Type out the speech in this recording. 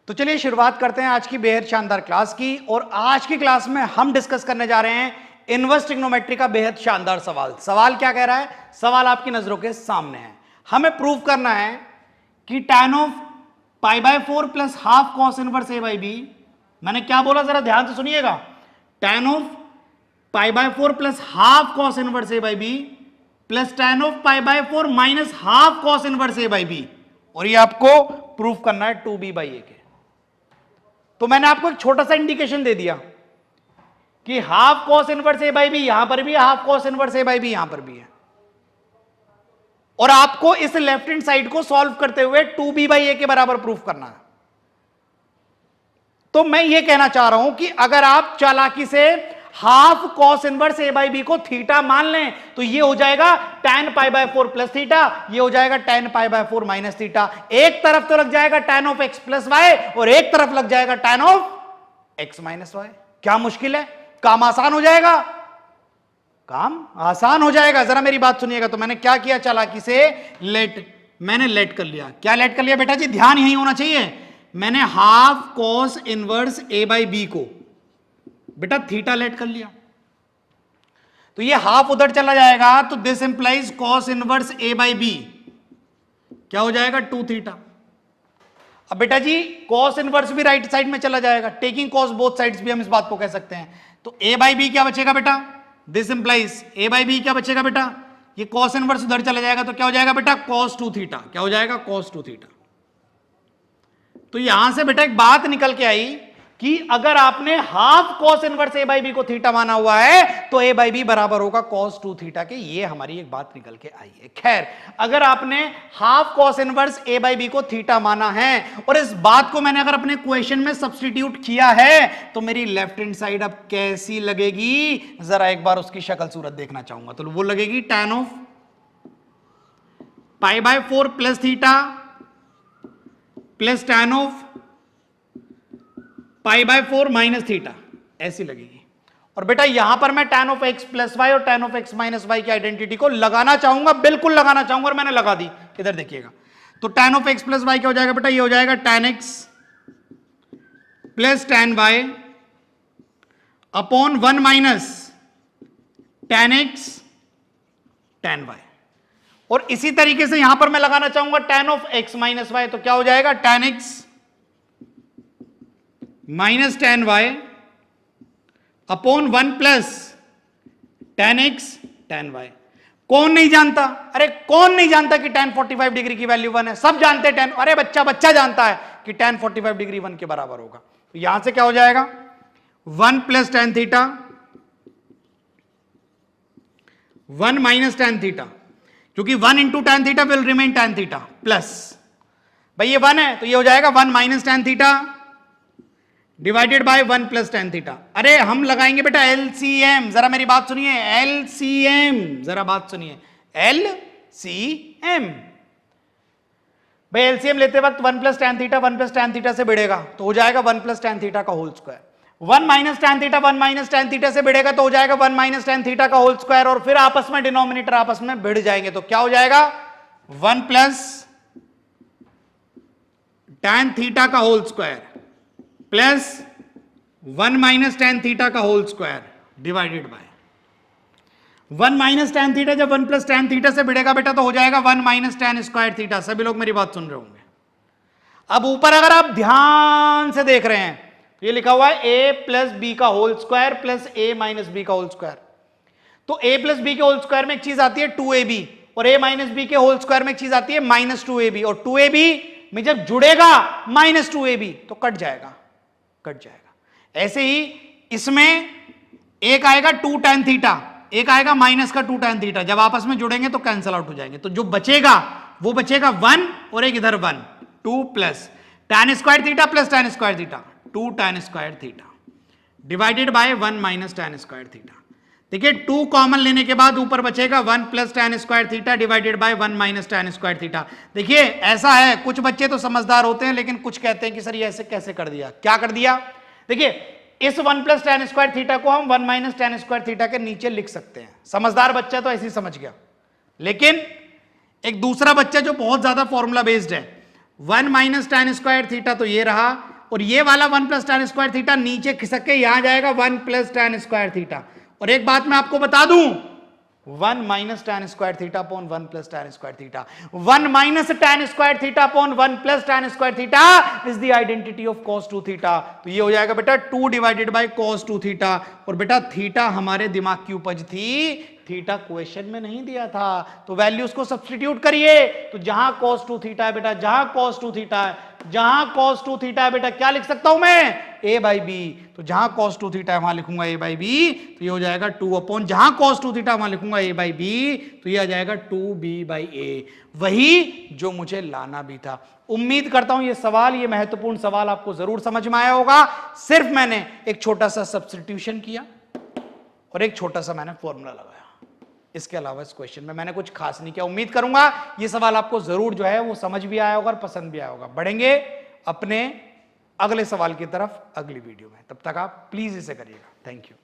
तो चलिए शुरुआत करते हैं आज की बेहद शानदार क्लास की। और आज की क्लास में हम डिस्कस करने जा रहे हैं इनवर्स ट्रिग्नोमेट्री का बेहद शानदार सवाल। सवाल क्या कह रहा है? सवाल आपकी नजरों के सामने है। हमें प्रूव करना है कि tan of pi by 4 plus half cos inverse a by b. मैंने क्या बोला जरा ध्यान से सुनिएगा। tan of pi by 4 plus half cos inverse a by b plus tan of pi by 4 minus half cos inverse a by b. और ये आपको प्रूफ करना है 2b बाई ए के। तो मैंने आपको एक छोटा सा इंडिकेशन दे दिया कि half cos inverse a by b यहां पर भी है, half cos inverse a by b यहां पर भी है। और आपको इस लेफ्ट हैंड साइड को सॉल्व करते हुए 2b बाई ए के बराबर प्रूफ करना है। तो मैं यह कहना चाह रहा हूं कि अगर आप चालाकी से half cos inverse a by b को थीटा मान लें तो ये हो जाएगा tan pi by 4 plus theta, ये हो जाएगा tan pi by 4 minus theta. एक तरफ तो लग जाएगा tan of x plus y और एक तरफ लग जाएगा tan of x minus y. क्या मुश्किल है? काम आसान हो जाएगा, काम आसान हो जाएगा। जरा मेरी बात सुनिएगा। तो मैंने क्या किया, चालाकी से मैंने लेट कर लिया। क्या लेट कर लिया बेटा जी? ध्यान यही होना चाहिए। मैंने half cos inverse a by b को बेटा थीटा लेट कर लिया, तो ये हाफ उधर चला जाएगा, तो this implies cos inverse a by b क्या हो जाएगा? 2 थीटा। अब बेटा जी कॉस इनवर्स भी राइट साइड में चला जाएगा, टेकिंग कॉस बोथ साइड्स भी हम इस बात को कह सकते हैं। तो ए बाई बी क्या बचेगा बेटा? This implies a by b क्या बचेगा बेटा? ये कॉस इनवर्स उधर चला जाएगा, तो क्या हो जाएगा बेटा? Cos 2 theta. क्या हो जाएगा? Cos 2 theta. तो यहां से बेटा एक बात निकल के आई कि अगर आपने half cos inverse a by b को थीटा माना हुआ है तो ए बाई बी बराबर होगा कॉस 2 थीटा के। ये हमारी एक बात निकल के आई है। खैर, अगर आपने half cos inverse a by b को थीटा माना है और इस बात को मैंने अगर अपने क्वेश्चन में सब्स्टिट्यूट किया है तो मेरी लेफ्ट हैंड साइड अब कैसी लगेगी? जरा एक बार उसकी शक्ल सूरत देखना चाहूंगा। तो वो लगेगी tan of pi by 4 plus theta plus tan of pi by 4 minus theta, ऐसी लगेगी। और बेटा यहां पर मैं tan of x plus y और tan of x minus y की आइडेंटिटी को लगाना चाहूंगा, बिल्कुल लगाना चाहूंगा, और मैंने लगा दी। इधर देखिएगा। तो tan of x plus y क्या हो जाएगा बेटा? ये हो जाएगा tan x plus tan y upon 1 minus tan x tan y। और इसी तरीके से यहां पर मैं लगाना चाहूंगा tan of x minus y, तो क्या हो जाएगा? tan x minus tan y upon 1 plus tan x tan y। कौन नहीं जानता? अरे कौन नहीं जानता कि tan 45 डिग्री की वैल्यू 1 है? सब जानते हैं tan। अरे बच्चा जानता है कि tan 45 डिग्री 1 के बराबर होगा। तो यहां से क्या हो जाएगा? 1 plus tan theta 1 minus tan theta, क्योंकि 1 into tan theta will remain tan theta plus, भाई ये 1 है तो ये हो जाएगा 1 minus tan theta divided by 1 plus tan theta. अरे हम लगाएंगे बेटा एलसीएम। जरा मेरी बात सुनिए, एलसीएम, जरा बात सुनिए, एलसीएम। भाई एलसीएम लेते वक्त 1 plus tan theta 1 plus tan theta से बढ़ेगा तो हो जाएगा 1 प्लस tan थीटा का whole square. 1 minus tan theta 1 minus tan theta से बढ़ेगा तो हो जाएगा 1 माइनस tan थीटा का होल स्क्वायर। और फिर आपस में डिनोमिनेटर आपस में बढ़ जाएंगे तो क्या हो जाएगा? 1 प्लस tan थीटा का whole square plus 1 minus tan theta का whole square divided by 1 minus tan theta. जब 1 प्लस tan थीटा से बढ़ेगा बेटा तो हो जाएगा 1 माइनस tan स्क्वायर थीटा। सभी लोग मेरी बात सुन रहे होंगे। अब ऊपर अगर आप ध्यान से देख रहे हैं तो ये लिखा हुआ है a प्लस बी का whole square plus a minus b का होल स्क्वायर। तो a प्लस बी के होल स्क्वायर में एक चीज आती है 2ab और a माइनस बी के होल स्क्वायर में एक चीज आती है माइनस 2ab। और 2ab में जब जुड़ेगा माइनस 2ab तो कट जाएगा। ऐसे ही इसमें एक आएगा 2 tan थीटा, एक आएगा माइनस का 2 tan थीटा। जब आपस में जुड़ेंगे तो कैंसिल आउट हो जाएंगे। तो जो बचेगा वो बचेगा 1 और एक इधर 1, 2 plus tan square theta plus tan square theta 2 tan square theta divided by 1 minus tan square theta. देखिए 2 कॉमन लेने के बाद ऊपर बचेगा 1 plus tan square theta divided by 1 minus tan square theta. देखिए ऐसा है, कुछ बच्चे तो समझदार होते हैं लेकिन कुछ कहते हैं कि सर ये ऐसे कैसे कर दिया? क्या कर दिया? देखिए इस 1 प्लस tan स्क्वायर थीटा को हम 1 माइनस tan स्क्वायर थीटा के नीचे लिख सकते हैं। समझदार बच्चा तो ऐसे ही समझ गया। लेकिन एक दूसरा बच्चा जो बहुत ज्यादा फॉर्मूला बेस्ड है, 1 माइनस tan स्क्वायर थीटा तो ये रहा और ये वाला 1 प्लस tan स्क्वायर थीटा नीचे खिसक के यहां जाएगा 1 प्लस tan स्क्वायर थीटा। और एक बात मैं आपको बता दूं, 1 minus tan square theta upon 1 plus tan square theta, 1 minus tan square theta upon 1 plus tan square theta is the identity of cos 2 theta. तो ये हो जाएगा बेटा 2 डिवाइडेड बाय cos 2 थीटा। और बेटा थीटा हमारे दिमाग की उपज थी, थीटा क्वेश्चन में नहीं दिया था, तो वैल्यूज को सब्स्टिट्यूट करिए। तो जहां cos 2 थीटा है बेटा, जहां cos 2 थीटा है, जहां cos 2 थीटा है बेटा, क्या लिख सकता हूं मैं, a बाई बी। तो जहां cos 2 थीटा है वहां लिखूंगा a बाई बी, तो ये हो जाएगा 2 अपॉन, जहां cos 2 थीटा वहां लिखूंगा a बाई बी, तो ये आ जाएगा 2b बाई a, वही जो मुझे लाना भी था। उम्मीद करता हूं ये सवाल, ये महत्वपूर्ण सवाल आपको जरूर समझ में आया होगा। सिर्फ मैंने एक छोटा सा सब्स्टिट्यूशन किया और एक छोटा सा मैंने फॉर्मूला लगाया, इसके अलावा इस क्वेश्चन में मैंने कुछ खास नहीं किया। उम्मीद करूंगा ये सवाल आपको जरूर जो है वो समझ भी आया होगा और पसंद भी आया होगा। बढ़ेंगे अपने अगले सवाल की तरफ अगली वीडियो में, तब तक आप प्लीज इसे करिएगा। Thank you.